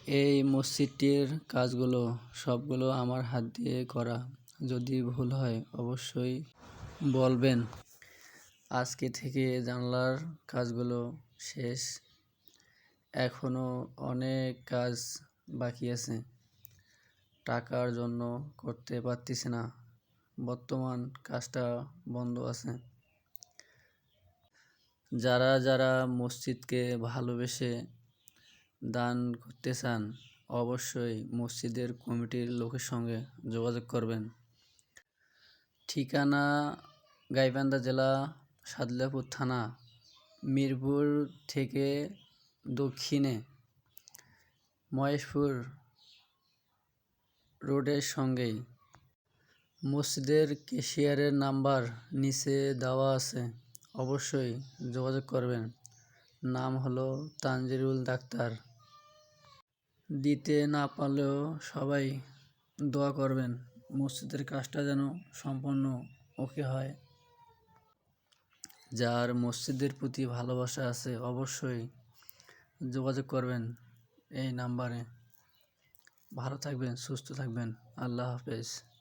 এই মসজিদটির কাজগুলো সবগুলো আমার হাত দিয়ে করা। যদি ভুল হয় অবশ্যই বলবেন। আজকে থেকে জানালার কাজগুলো শেষ, এখনও অনেক কাজ বাকি আছে। টাকার জন্য করতে পারতেছি না, বর্তমান কাজটা বন্ধ আছে। যারা যারা মসজিদকে ভালোবেসে দান করতে চান অবশ্যই মসজিদের কমিটির লোকের সঙ্গে যোগাযোগ করবেন। ঠিকানা গাইবান্ধা জেলা, সাদুল্লাপুর থানা, মিরপুর থেকে দক্ষিণে মহেশপুর রোডের সঙ্গেই। মসজিদের ক্যাশিয়ারের নাম্বার নিচে দেওয়া আছে, অবশ্যই যোগাযোগ করবেন। নাম হলো তানজিরুল ডাক্তার। দিতে না পারলেও সবাই দোয়া করবেন মসজিদের কাজটা যেন সম্পূর্ণ ওকে হয়। যার মসজিদের প্রতি ভালোবাসা আছে অবশ্যই যোগাযোগ করবেন এই নাম্বারে। ভালো থাকবেন, সুস্থ থাকবেন। আল্লাহ হাফেজ।